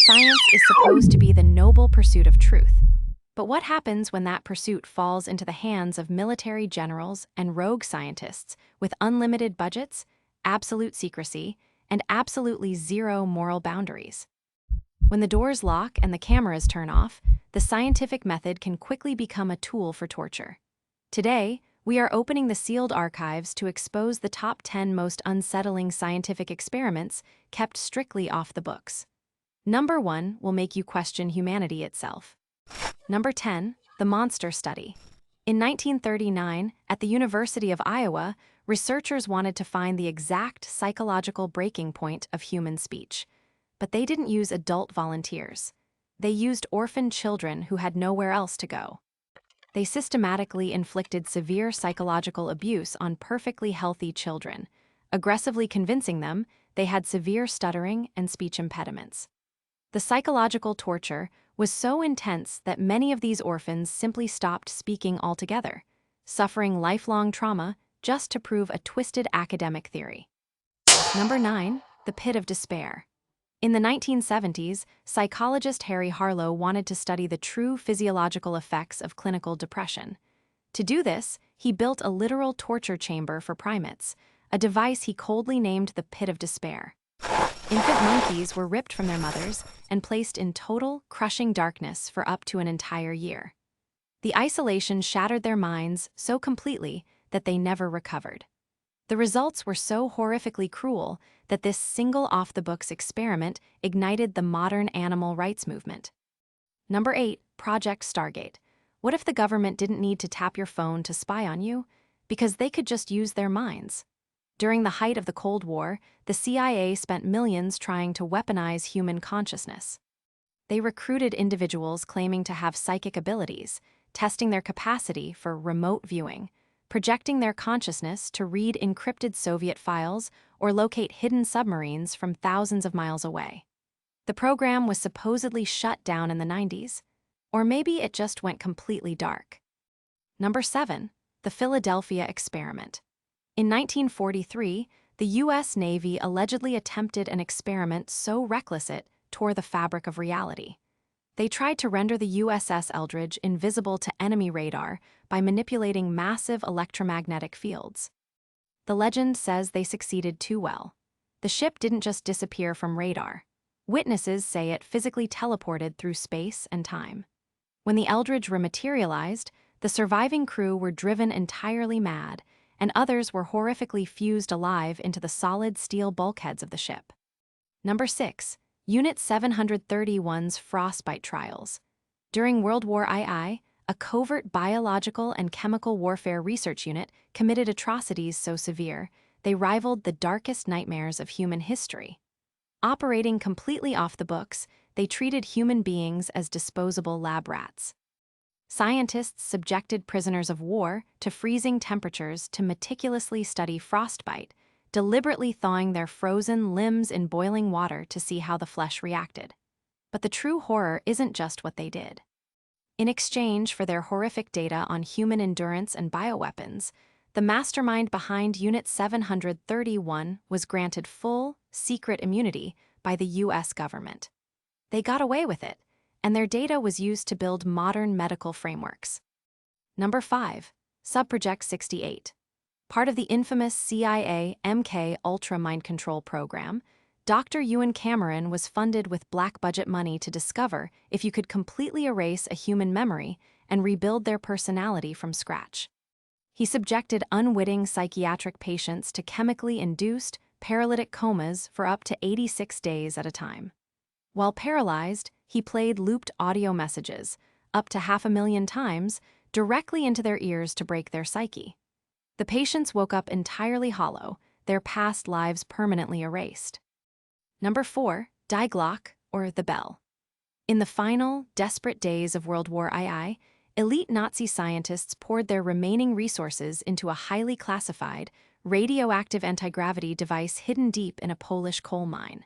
Science is supposed to be the noble pursuit of truth. But what happens when that pursuit falls into the hands of military generals and rogue scientists with unlimited budgets, absolute secrecy, and absolutely zero moral boundaries? When the doors lock and the cameras turn off, the scientific method can quickly become a tool for torture. Today, we are opening the sealed archives to expose the top 10 most unsettling scientific experiments kept strictly off the books. Number 1 will make you question humanity itself. Number 10, the monster study. In 1939, at the University of Iowa, researchers wanted to find the exact psychological breaking point of human speech. But they didn't use adult volunteers. They used orphan children who had nowhere else to go. They systematically inflicted severe psychological abuse on perfectly healthy children, aggressively convincing them they had severe stuttering and speech impediments. The psychological torture was so intense that many of these orphans simply stopped speaking altogether, suffering lifelong trauma just to prove a twisted academic theory. Number 9, the pit of despair. In the 1970s, psychologist Harry Harlow wanted to study the true physiological effects of clinical depression. To do this, he built a literal torture chamber for primates, a device he coldly named the pit of despair. Infant monkeys were ripped from their mothers and placed in total, crushing darkness for up to an entire year. The isolation shattered their minds so completely that they never recovered. The results were so horrifically cruel that this single off-the-books experiment ignited the modern animal rights movement. Number 8, Project Stargate. What if the government didn't need to tap your phone to spy on you? Because they could just use their minds. During the height of the Cold War, the CIA spent millions trying to weaponize human consciousness. They recruited individuals claiming to have psychic abilities, testing their capacity for remote viewing, projecting their consciousness to read encrypted Soviet files or locate hidden submarines from thousands of miles away. The program was supposedly shut down in the 90s, or maybe it just went completely dark. Number 7, the Philadelphia experiment. In 1943, the U.S. Navy allegedly attempted an experiment so reckless it tore the fabric of reality. They tried to render the USS Eldridge invisible to enemy radar by manipulating massive electromagnetic fields. The legend says they succeeded too well. The ship didn't just disappear from radar. Witnesses say it physically teleported through space and time. When the Eldridge rematerialized, the surviving crew were driven entirely mad, and others were horrifically fused alive into the solid steel bulkheads of the ship. Number 6. Unit 731's Frostbite trials. During World War II, a covert biological and chemical warfare research unit committed atrocities so severe they rivaled the darkest nightmares of human history. Operating completely off the books, they treated human beings as disposable lab rats. Scientists subjected prisoners of war to freezing temperatures to meticulously study frostbite, deliberately thawing their frozen limbs in boiling water to see how the flesh reacted. But the true horror isn't just what they did. In exchange for their horrific data on human endurance and bioweapons, the mastermind behind Unit 731 was granted full, secret immunity by the U.S. government. They got away with it, and their data was used to build modern medical frameworks. Number 5. Subproject 68. Part of the infamous CIA MKUltra mind control program, Dr. Ewan Cameron was funded with black-budget money to discover if you could completely erase a human memory and rebuild their personality from scratch. He subjected unwitting psychiatric patients to chemically induced, paralytic comas for up to 86 days at a time. While paralyzed, he played looped audio messages, up to 500,000 times, directly into their ears to break their psyche. The patients woke up entirely hollow, their past lives permanently erased. Number 4, Die Glocke, or the Bell. In the final, desperate days of World War II, elite Nazi scientists poured their remaining resources into a highly classified, radioactive anti-gravity device hidden deep in a Polish coal mine.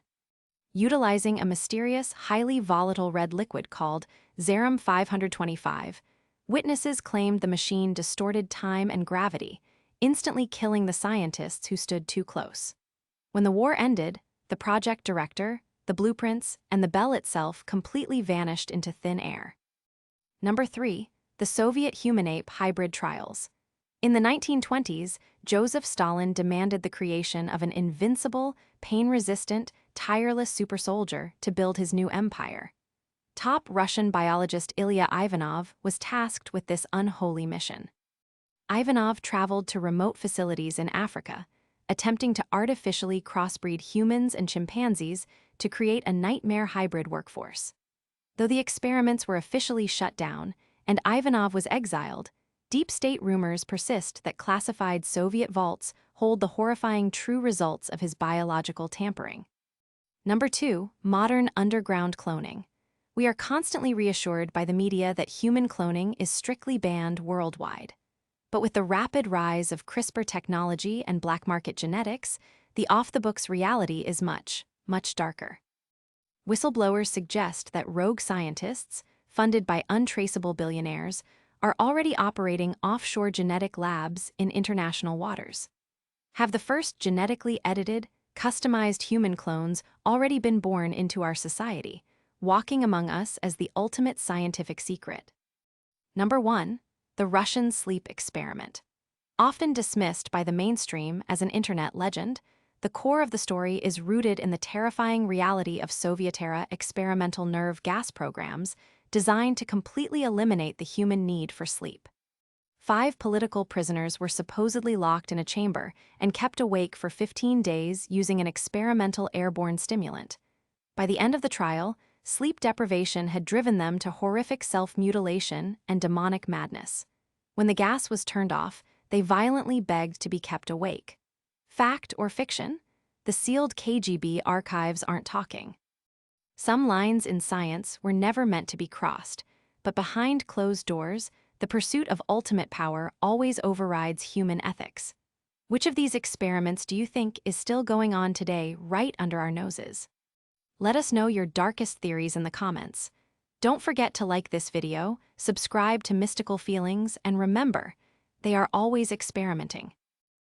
Utilizing a mysterious, highly volatile red liquid called Zerum 525, witnesses claimed the machine distorted time and gravity, instantly killing the scientists who stood too close. When the war ended, the project director, the blueprints, and the bell itself completely vanished into thin air. Number 3. The Soviet Human-Ape hybrid trials. In the 1920s, Joseph Stalin demanded the creation of an invincible, pain-resistant, tireless supersoldier to build his new empire. Top Russian biologist Ilya Ivanov was tasked with this unholy mission. Ivanov traveled to remote facilities in Africa, attempting to artificially crossbreed humans and chimpanzees to create a nightmare hybrid workforce. Though the experiments were officially shut down and Ivanov was exiled, deep state rumors persist that classified Soviet vaults hold the horrifying true results of his biological tampering. Number 2. Modern underground cloning. We are constantly reassured by the media that human cloning is strictly banned worldwide. But with the rapid rise of CRISPR technology and black market genetics, the off-the-books reality is much, much darker. Whistleblowers suggest that rogue scientists, funded by untraceable billionaires, are already operating offshore genetic labs in international waters. Have the first genetically edited, customized human clones already been born into our society, walking among us as the ultimate scientific secret? Number 1. The Russian sleep experiment. Often dismissed by the mainstream as an internet legend, the core of the story is rooted in the terrifying reality of Soviet-era experimental nerve gas programs designed to completely eliminate the human need for sleep. 5 political prisoners were supposedly locked in a chamber and kept awake for 15 days using an experimental airborne stimulant. By the end of the trial, sleep deprivation had driven them to horrific self-mutilation and demonic madness. When the gas was turned off, they violently begged to be kept awake. Fact or fiction? The sealed KGB archives aren't talking. Some lines in science were never meant to be crossed, but behind closed doors, the pursuit of ultimate power always overrides human ethics. Which of these experiments do you think is still going on today right under our noses? Let us know your darkest theories in the comments. Don't forget to like this video, subscribe to Mystical Feelings, and remember, they are always experimenting.